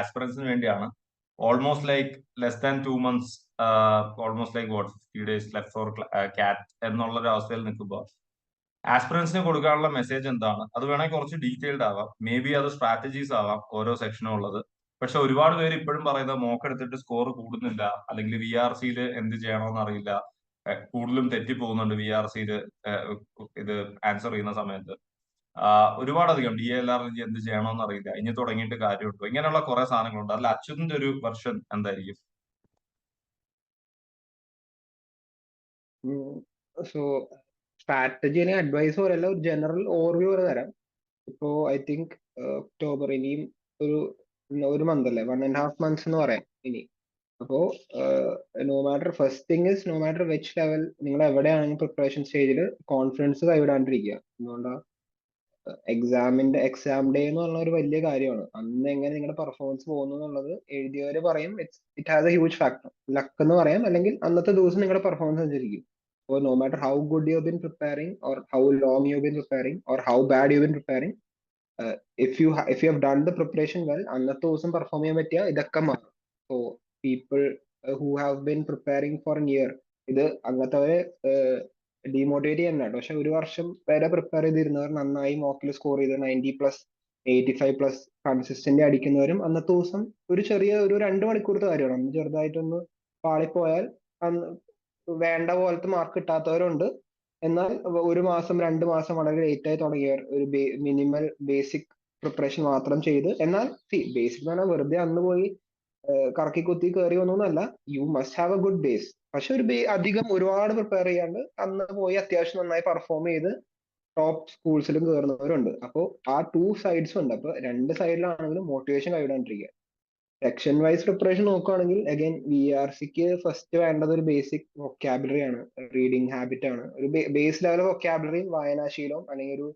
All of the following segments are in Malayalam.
ആസ്പിറൻസിന് വേണ്ടിയാണ്. Almost like less than 2 months, almost like 50 days left for കാറ്റ് എന്നുള്ള ഒരു അവസ്ഥയിൽ നിൽക്കുമ്പോൾ ആസ്പിറൻസിന് കൊടുക്കാനുള്ള മെസ്സേജ് എന്താണ്? അത് വേണമെങ്കിൽ കുറച്ച് ഡീറ്റെയിൽഡ് ആവാം, മേ ബി അത് സ്ട്രാറ്റജീസ് ആവാം ഓരോ സെക്ഷനും ഉള്ളത്. പക്ഷെ ഒരുപാട് പേര് ഇപ്പോഴും പറയുന്നത് മോക്ക് എടുത്തിട്ട് സ്കോർ കൂടുന്നില്ല, അല്ലെങ്കിൽ VRCയിൽ എന്ത് ചെയ്യണമെന്ന് അറിയില്ല, കൂടുതലും തെറ്റിപ്പോകുന്നുണ്ട് VRCയിൽ ഇത് ആൻസർ ചെയ്യുന്ന സമയത്ത്. ഒരുപാടധികം DALR എന്ത് ചെയ്യണമെന്ന് അറിയില്ല, ഇനി തുടങ്ങിയിട്ട് കാര്യമുണ്ടോ, ഇങ്ങനെയുള്ള കുറെ സാധനങ്ങളുണ്ട്. അതിൽ അച്യുതിന്റെ ഒരു വെർഷൻ എന്തായിരിക്കും? സോ സ്ട്രാറ്റജി അഡ്വൈസ് പോലെയല്ല, ഒരു ജനറൽ ഓവർവ്യൂ പോലെ തരാം. ഇപ്പോ ഐ തിങ്ക് ഒക്ടോബർ, ഇനിയും ഒരു മന്ത് അല്ലേ, 1.5 months എന്ന് പറയാം ഇനി. അപ്പോ no matter, first thing is no matter which level നിങ്ങൾ എവിടെയാണെങ്കിൽ പ്രിപ്പറേഷൻ സ്റ്റേജിൽ കോൺഫിഡൻസ് കൈവിടാണ്ടിരിക്കുക. എന്തുകൊണ്ടാ, എക്സാം ഡേ എന്ന് പറഞ്ഞ ഒരു വലിയ കാര്യമാണ്. അന്ന് എങ്ങനെ നിങ്ങളുടെ പെർഫോമൻസ് പോകുന്നു എന്നുള്ളത് എഴുതിയവര് പറയും it has A huge factor. Luck എന്ന് പറയാം, അല്ലെങ്കിൽ അന്നത്തെ ദിവസം നിങ്ങളുടെ performance അനുസരിക്കും. So no matter how good you've been preparing, or how long you've been preparing, or how bad you've been preparing, if you have done the preparation well, അന്നത്തെ ദിവസം പെർഫോം ചെയ്യാൻ പറ്റിയ ഇതൊക്കെ മാറും. So people who have been preparing for a year, ഇത് അങ്ങനത്തെ ഡീമോട്ടിവേറ്റ് ചെയ്യാനാണ്. പക്ഷെ ഒരു വർഷം വരെ പ്രിപ്പയർ ചെയ്തിരുന്നവർ, നന്നായി മോക്കിൽ സ്കോർ ചെയ്ത് 90+, 85+ കൺസിസ്റ്റന്റ് അടിക്കുന്നവരും അന്നത്തെ ദിവസം ഒരു 2 മണിക്കൂറത്തെ കാര്യമാണ്. അന്ന് ചെറുതായിട്ടൊന്ന് പാളിപ്പോയാൽ അന്ന് വേണ്ട പോലത്തെ മാർക്ക് കിട്ടാത്തവരുണ്ട്. എന്നാൽ 1 മാസം 2 മാസം വളരെ ലേറ്റ് ആയി തുടങ്ങിയവർ, ഒരു മിനിമൽ ബേസിക് പ്രിപ്പറേഷൻ മാത്രം ചെയ്ത്, എന്നാൽ ബേസിക് എന്ന് പറഞ്ഞാൽ വെറുതെ അന്ന് പോയി കറക്കി കുത്തി കയറി ഒന്നല്ല, you must have A good base. പക്ഷെ ഒരു അധികം ഒരുപാട് പ്രിപ്പയർ ചെയ്യാണ്ട് അന്ന് പോയി അത്യാവശ്യം നന്നായി പെർഫോം ചെയ്ത് ടോപ്പ് സ്കൂൾസിലും കയറുന്നവരുണ്ട്. അപ്പോൾ ആ 2 sides ഉണ്ട്. അപ്പൊ 2 സൈഡിലാണെങ്കിലും മോട്ടിവേഷൻ കൈവിടാണ്ടിരിക്കുക. സെക്ഷൻ വൈസ് പ്രിപ്പറേഷൻ നോക്കുകയാണെങ്കിൽ അഗൈൻ VRCക്ക് ഫസ്റ്റ് വേണ്ടത് ഒരു ബേസിക് വൊക്കാബുലറി ആണ്, റീഡിങ് ഹാബിറ്റ് ആണ്. ഒരു ബേസ് ലെവൽ വൊക്കാബുലറിയും വായനാശീലവും, അല്ലെങ്കിൽ ഒരു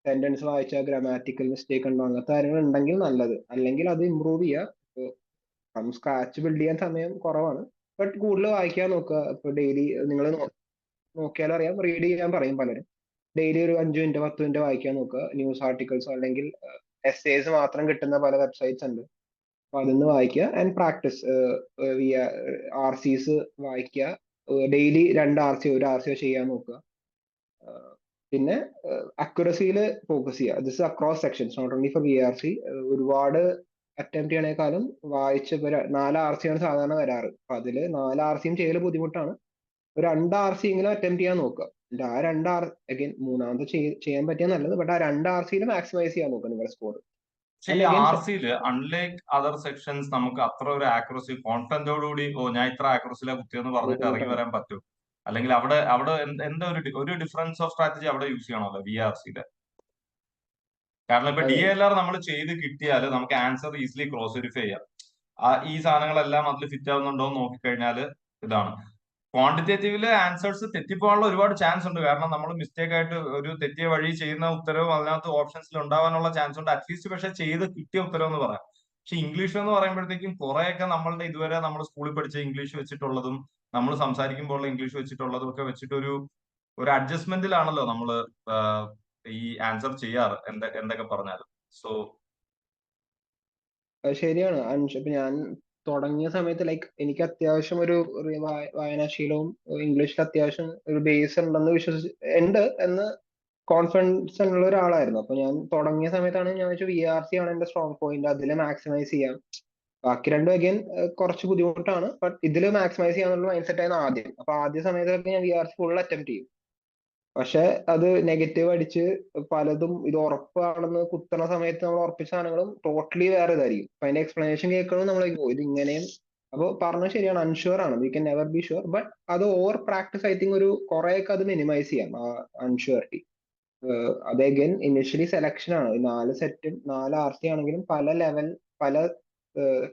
സെന്റൻസ് വായിച്ച ഗ്രാമാറ്റിക്കൽ മിസ്റ്റേക്ക് ഉണ്ടോ, അങ്ങനത്തെ കാര്യങ്ങൾ ഉണ്ടെങ്കിൽ നല്ലത്. അല്ലെങ്കിൽ അത് ഇമ്പ്രൂവ് ചെയ്യുക. ഫ്രം സ്ക്രാച്ച് ബിൽഡ് ചെയ്യാൻ സമയം കുറവാണ്, ബട്ട് കൂടുതൽ വായിക്കാൻ നോക്കുക. ഇപ്പൊ ഡെയിലി നിങ്ങൾ നോക്കിയാൽ അറിയാം, റീഡ് ചെയ്യാൻ പറയും പലരും. ഡെയിലി ഒരു 5 മിനിറ്റ് 10 മിനിറ്റ് വായിക്കാൻ നോക്കുക. ന്യൂസ് ആർട്ടിക്കിൾസോ അല്ലെങ്കിൽ എസ്സേസ് മാത്രം കിട്ടുന്ന പല വെബ്സൈറ്റ്സ് ഉണ്ട്, അപ്പൊ അതൊന്ന് വായിക്കുക. ആൻഡ് പ്രാക്ടീസ് RCs വായിക്കുക. ഡെയിലി 2 RC 1 RC ചെയ്യാൻ നോക്കുക. പിന്നെ അക്യുറസിയിൽ ഫോക്കസ് ചെയ്യുക. This across sections, not only for VRC. ഒരുപാട് അറ്റംപ്റ്റ് ചെയ്യണേക്കാളും വായിച്ച് 4 RC ആണ് സാധാരണ വരാറ്. അപ്പൊ അതില് 4 RCയും ചെയ്യൽ ബുദ്ധിമുട്ടാണ്. ഒരു 2 RC എങ്കിലും അറ്റംപ്റ്റ് ചെയ്യാൻ നോക്കുക. ആ 2 അഗൈൻ മൂന്നാമത് ചെയ്യാൻ പറ്റിയ നല്ലത്, ബട്ട് ആ 2 RCയിൽ മാക്സിമൈസ് ചെയ്യാൻ നോക്കുക നിങ്ങളുടെ സ്കോർ. പക്ഷെ ഈ RCയില് അൺലൈക്ക് അതർ സെക്ഷൻസ് നമുക്ക് അത്ര ഒരു ആക്യുറസി കോൺഫിഡന്റോടുകൂടി ഞാൻ ഇത്ര ആക്യുറസിയിലെ കുത്തിയെന്ന് പറഞ്ഞിട്ട് ഇറങ്ങി വരാൻ പറ്റും? അല്ലെങ്കിൽ അവിടെ എന്താ ഒരു ഡിഫറൻസ് ഓഫ് സ്ട്രാറ്റജി അവിടെ യൂസ് ചെയ്യണമല്ലോ VRCയില്? കാരണം ഇപ്പൊ DALR നമ്മൾ ചെയ്ത് കിട്ടിയാൽ നമുക്ക് ആൻസർ ഈസിലി ക്രോസ് വെരിഫൈ ചെയ്യാം. ഈ സാധനങ്ങളെല്ലാം അതിൽ ഫിറ്റ് ആവുന്നുണ്ടോ എന്ന് നോക്കിക്കഴിഞ്ഞാൽ ഇതാണ്. ക്വാണ്ടിറ്റേറ്റീവില് ആൻസേഴ്സ് തെറ്റിപ്പോകാനുള്ള ഒരുപാട് ചാൻസ് ഉണ്ട്. കാരണം നമ്മൾ മിസ്റ്റേക്ക് ആയിട്ട് ഒരു തെറ്റിയ വഴി ചെയ്യുന്ന ഉത്തരവും അതിനകത്ത് ഓപ്ഷൻസിൽ ഉണ്ടാവാനുള്ള ചാൻസ് ഉണ്ട് അറ്റ്ലീസ്റ്റ്. പക്ഷെ ചെയ്ത് കിട്ടിയ ഉത്തരവ് എന്ന് പറയാം. പക്ഷെ ഇംഗ്ലീഷ് എന്ന് പറയുമ്പോഴത്തേക്കും കുറെയൊക്കെ നമ്മളുടെ ഇതുവരെ നമ്മൾ സ്കൂളിൽ പഠിച്ച ഇംഗ്ലീഷ് വെച്ചിട്ടുള്ളതും നമ്മൾ സംസാരിക്കുമ്പോൾ ഇംഗ്ലീഷ് വെച്ചിട്ടുള്ളതും ഒക്കെ വെച്ചിട്ട് ഒരു അഡ്ജസ്റ്റ്മെന്റിലാണല്ലോ നമ്മൾ ഈ ആൻസർ ചെയ്യാറ്, എന്തൊക്കെ പറഞ്ഞാലും. സോ ശരിയാണ് അൻഷ്. ഇപ്പൊ ഞാൻ തുടങ്ങിയ സമയത്ത് എനിക്ക് അത്യാവശ്യം ഒരു വായനാശീലവും ഇംഗ്ലീഷിൽ അത്യാവശ്യം ഒരു ബേസ് ഉണ്ട് എന്ന് കോൺഫിഡൻസ് ഉള്ള ഒരാളായിരുന്നു. അപ്പൊ ഞാൻ തുടങ്ങിയ സമയത്താണ് ഞാൻ വെച്ചാൽ VRC ആണ് എന്റെ സ്ട്രോങ് പോയിന്റ്, അതിൽ മാക്സിമൈസ് ചെയ്യാം. ബാക്കി രണ്ടും അഗൈൻ കുറച്ച് ബുദ്ധിമുട്ടാണ്, ബട്ട് ഇതിൽ മാക്സിമൈസ് ചെയ്യാന്നുള്ള മൈൻഡ് സെറ്റ് ആയിരുന്നു ആദ്യം. അപ്പൊ ആദ്യ സമയത്തൊക്കെ ഞാൻ VRC ഫുൾ അറ്റംപ്റ്റ് ചെയ്യും. പക്ഷെ അത് നെഗറ്റീവ് അടിച്ച് പലതും ഇത് ഉറപ്പാണെന്ന് കുത്തണ സമയത്ത് നമ്മൾ ഉറപ്പിച്ച സാധനങ്ങളും ടോട്ടലി വേറെ ഇതായിരിക്കും. അപ്പൊ അതിന്റെ എക്സ്പ്ലനേഷൻ കേൾക്കുമ്പോൾ നമ്മൾ ഇത് ഇങ്ങനെയും. അപ്പോൾ പറഞ്ഞത് ശരിയാണ്, അൺഷുവർ ആണ്, we can never be sure. But അത് ഓവർ പ്രാക്ടീസ് ഐ തിങ്ക് കുറെയൊക്കെ അത് മിനിമൈസ് ചെയ്യാം ആ അൺഷുവർട്ടി. അത് അഗൈൻ ഇനിഷ്യലി സെലക്ഷൻ ആണ്. 4 സെറ്റും 4 RC ആണെങ്കിലും പല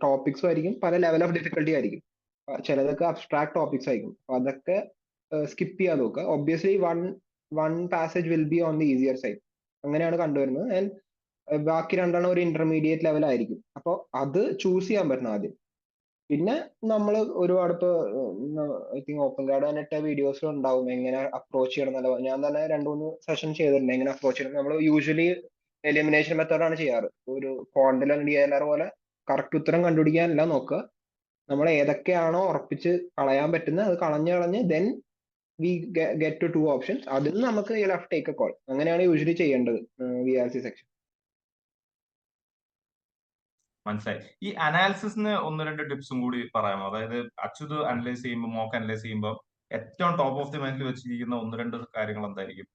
ടോപ്പിക്സും ആയിരിക്കും, പല ലെവൽ ഓഫ് ഡിഫിക്കൽട്ടി ആയിരിക്കും. ചിലതൊക്കെ അബ്സ്ട്രാക്ട് ടോപ്പിക്സ് ആയിരിക്കും. അപ്പൊ അതൊക്കെ സ്കിപ്പ് ചെയ്യാൻ നോക്കുക. Obviously one passage will be on the easier side, അങ്ങനെയാണ് കണ്ടുവരുന്നത്. ആൻഡ് ബാക്കി രണ്ടെണ്ണം ഒരു ഇന്റർമീഡിയറ്റ് ലെവൽ ആയിരിക്കും. അപ്പോൾ അത് ചൂസ് ചെയ്യാൻ പറ്റണം ആദ്യം. പിന്നെ നമ്മൾ ഒരുപാട് ഇപ്പൊ ഐ തിങ്ക് ഓപ്പൺ ഗാർഡ് തന്നെ വീഡിയോസ് ഉണ്ടാവും എങ്ങനെ അപ്രോച്ച് ചെയ്യണം എന്നല്ല. ഞാൻ തന്നെ 2-3 സെഷൻ ചെയ്തിട്ടുണ്ട് എങ്ങനെ അപ്രോച്ച് ചെയ്യണം. നമ്മൾ യൂഷ്വലി എലിമിനേഷൻ മെത്തേഡാണ് ചെയ്യാറ്. ഒരു ക്വാണ്ടിൽ DALR പോലെ കറക്റ്റ് ഉത്തരം കണ്ടുപിടിക്കാനല്ല നോക്കുക. നമ്മൾ ഏതൊക്കെയാണോ ഉറപ്പിച്ച് കളയാൻ പറ്റുന്നത് അത് കളഞ്ഞ് then we get to 2 options. അതിൽ നമുക്ക് you have take a call. അങ്ങനെയാണ് യൂഷ്വലി ചെയ്യേണ്ടത് VRC സെക്ഷൻ. മനസ്സിലായി. ഈ അനാലിസിസിന് 1-2 ടിപ്സും കൂടി പറയാമോ? അതായത് അച്യുത് അനലൈസ് ചെയ്യുമ്പോൾ, മോക്ക് അനലൈസ് ചെയ്യുമ്പോൾ ഏറ്റവും ടോപ്പ് ഓഫ് ദി മൈൻഡിൽ വെച്ചിരിക്കുന്ന 1-2 കാര്യങ്ങൾ എന്തായിരിക്കും?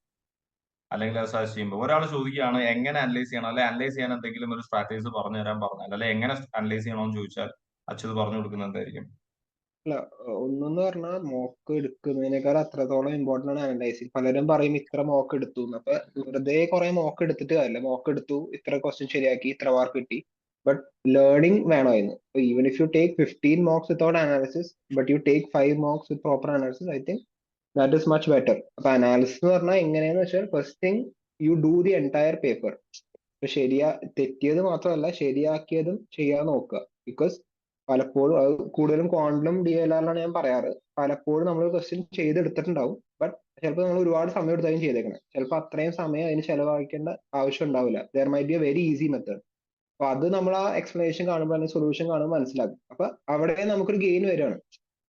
അല്ലെങ്കിൽ അത് സജസ്റ്റ് ചെയ്യുമ്പോൾ ഒരാൾ ചോദിക്കുകയാണ് എങ്ങനെ അനലൈസ് ചെയ്യണം, അല്ലെ അനലൈസ് ചെയ്യാൻ എന്തെങ്കിലും ഒരു സ്ട്രാറ്റജീസ് പറഞ്ഞു തരാൻ പറഞ്ഞാൽ, അല്ലെ എങ്ങനെ അനലൈസ് ചെയ്യണമെന്ന് ചോദിച്ചാൽ അച്യുത് പറഞ്ഞു കൊടുക്കുന്നത് എന്തായിരിക്കും? അല്ല, ഒന്നെന്ന് പറഞ്ഞാൽ മോക്ക് എടുക്കുന്നതിനേക്കാൾ അത്രത്തോളം ഇമ്പോർട്ടന്റ് ആണ് അനലൈസിങ്. പലരും പറയും ഇത്ര മോക്ക് എടുത്തു എന്ന്. അപ്പൊ വെറുതെ കുറെ മോക്ക് എടുത്തിട്ട് കാര്യമില്ല. മോക്ക് എടുത്തു, ഇത്ര ക്വസ്റ്റ്യൻ ശരിയാക്കി, ഇത്ര മാർക്ക് കിട്ടി. ബട്ട് ലേണിംഗ് വേണോ എന്ന്. Even if you take 15 mocks without analysis but you take 5 mocks with proper analysis, I think that is much better. അപ്പൊ അനാലിസിസ് എന്ന് പറഞ്ഞാൽ എങ്ങനെയാന്ന് വെച്ചാൽ first thing you do the entire paper. തെറ്റിയത് മാത്രമല്ല ശരിയാക്കിയതും ചെയ്യാൻ നോക്കുക. ബിക്കോസ് പലപ്പോഴും അത് കൂടുതലും ക്വാണ്ടിലും DLR-ലാണ് ഞാൻ പറയാറ്. പലപ്പോഴും നമ്മൾ ക്വസ്റ്റ്യൻ ചെയ്തെടുത്തിട്ടുണ്ടാവും, ബട്ട് ചിലപ്പോൾ നമ്മൾ ഒരുപാട് സമയം എടുത്താലും ചെയ്തേക്കണം. ചിലപ്പോൾ അത്രയും സമയം അതിന് ചെലവഴിക്കേണ്ട ആവശ്യം ഉണ്ടാവില്ല. There might be A very easy method. അപ്പൊ അത് നമ്മൾ ആ എക്സ്പ്ലനേഷൻ കാണുമ്പോൾ അല്ലെങ്കിൽ സൊല്യൂഷൻ കാണുമ്പോൾ മനസ്സിലാക്കും. അപ്പൊ അവിടെ നമുക്കൊരു ഗെയിൻ വരികയാണ്.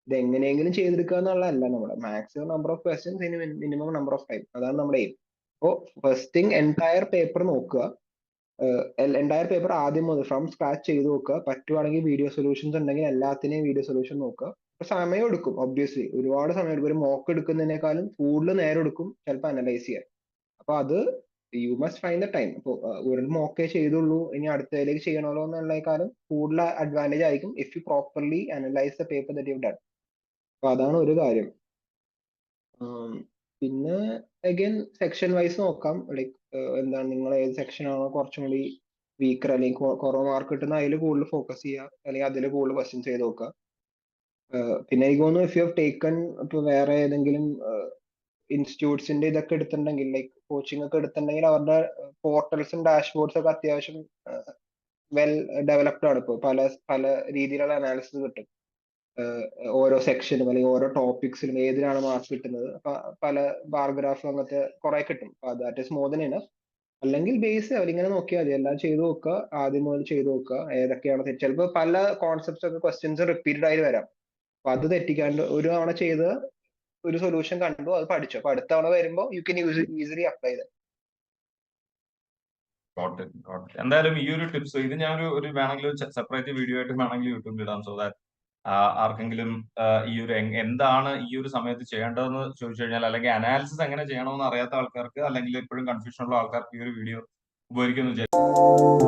ഇത് എങ്ങനെയെങ്കിലും ചെയ്തെടുക്കുക എന്നുള്ളതല്ല നമ്മുടെ maximum number of questions in minimum number of time. അതാണ് നമ്മുടെ എയിം. അപ്പോ ഫസ്റ്റ് തിങ് എൻറ്റയർ പേപ്പർ നോക്കുക. എൻറ്റയർ പേപ്പർ ആദ്യം മുതൽ ഫ്രം സ്ക്രാച്ച് ചെയ്ത് നോക്കുക. പറ്റുവാണെങ്കിൽ വീഡിയോ സൊല്യൂഷൻസ് ഉണ്ടെങ്കിൽ എല്ലാത്തിനെയും വീഡിയോ സൊല്യൂഷൻ നോക്കുക. അപ്പൊ സമയം എടുക്കും, ഒബ്വിയസ്ലി ഒരുപാട് സമയം എടുക്കും. ഒരു മോക്ക് എടുക്കുന്നതിനേക്കാളും കൂടുതൽ നേരം എടുക്കും ചിലപ്പോൾ അനലൈസ് ചെയ്യാൻ. അപ്പൊ അത് you must find the time. ഇപ്പോൾ ഒരു മോക്കേ ചെയ്തുള്ളൂ, ഇനി അടുത്തതിലേക്ക് ചെയ്യണമല്ലോ എന്നുള്ളതിനേക്കാളും കൂടുതൽ അഡ്വാൻറ്റേജ് ആയിരിക്കും if you properly analyse the paper that you done. അപ്പൊ അതാണ് ഒരു കാര്യം. പിന്നെ അഗൈൻ സെക്ഷൻ വൈസ് നോക്കാം. ലൈക്ക് എന്താണ് നിങ്ങൾ ഏത് സെക്ഷൻ ആണോ കുറച്ചും കൂടി വീക്കർ അല്ലെങ്കിൽ കുറവ് മാർക്ക് കിട്ടുന്ന അതിൽ കൂടുതൽ ഫോക്കസ് ചെയ്യുക, അല്ലെങ്കിൽ അതിൽ കൂടുതൽ ക്വസ്റ്റ്യൻസ് ചെയ്ത് നോക്കുക. പിന്നെ എനിക്ക് തോന്നുന്നു ഇഫ് യു ഹവ് ടേക്കൺ ഇപ്പൊ വേറെ ഏതെങ്കിലും ഇൻസ്റ്റിറ്റ്യൂട്ട്സിന്റെ ഇതൊക്കെ എടുത്തിട്ടുണ്ടെങ്കിൽ, ലൈക്ക് കോച്ചിങ് ഒക്കെ എടുത്തിട്ടുണ്ടെങ്കിൽ അവരുടെ പോർട്ടൽസും ഡാഷ്ബോർഡ്സും ഒക്കെ അത്യാവശ്യം വെൽ ഡെവലപ്ഡ് ആണ്. ഇപ്പോൾ പല പല രീതിയിലുള്ള അനാലിസിസ് കിട്ടും. ഓരോ സെക്ഷനും അല്ലെങ്കിൽ ഓരോ ടോപ്പിക്സിലും ഏതിനാണ് മാർക്ക് കിട്ടുന്നത്. അപ്പൊ പല ബാർഗ്രാഫും അങ്ങനത്തെ കുറെ കിട്ടും. That is more than enough. അല്ലെങ്കിൽ ബേസ് അവരിങ്ങനെ നോക്കിയാൽ മതി. എല്ലാം ചെയ്തു നോക്കുക, ആദ്യം മുതൽ ചെയ്തു നോക്കുക. ഏതൊക്കെയാണ് ചിലപ്പോൾ പല കോൺസെപ്റ്റ്സ് ഒക്കെ ക്വസ്റ്റ്യൻസ് റിപ്പീറ്റഡ് ആയി വരാം. അപ്പൊ അത് തെറ്റിക്കാണ്ട് ഒരു തവണ ചെയ്ത് ഒരു സൊല്യൂഷൻ കണ്ടു, അത് പഠിച്ചു. അപ്പൊ അടുത്ത തവണ വരുമ്പോൾ യു കെൻ ഈസിലി അപ്ലൈ ചെയ്ത്. എന്തായാലും ഈ ഒരു ടിപ്സ് ഇത് ഞാൻ ഒരു വേണമെങ്കിൽ സെപ്പറേറ്റ് വീഡിയോ ആയിട്ട് വേണമെങ്കിൽ യൂട്യൂബിൽ ഇടാം. സോ ദാറ്റ് ആർക്കെങ്കിലും ഈ ഒരു എന്താണ് ഈ ഒരു സമയത്ത് ചെയ്യേണ്ടതെന്ന് ചോദിച്ചു കഴിഞ്ഞാൽ, അല്ലെങ്കിൽ അനാലിസിസ് എങ്ങനെ ചെയ്യണമെന്ന് അറിയാത്ത ആൾക്കാർക്ക്, അല്ലെങ്കിൽ എപ്പോഴും കൺഫ്യൂഷൻ ഉള്ള ആൾക്കാർക്ക് ഈ ഒരു വീഡിയോ ഉപകരിക്കുമെന്ന് വിചാരിക്കുന്നു.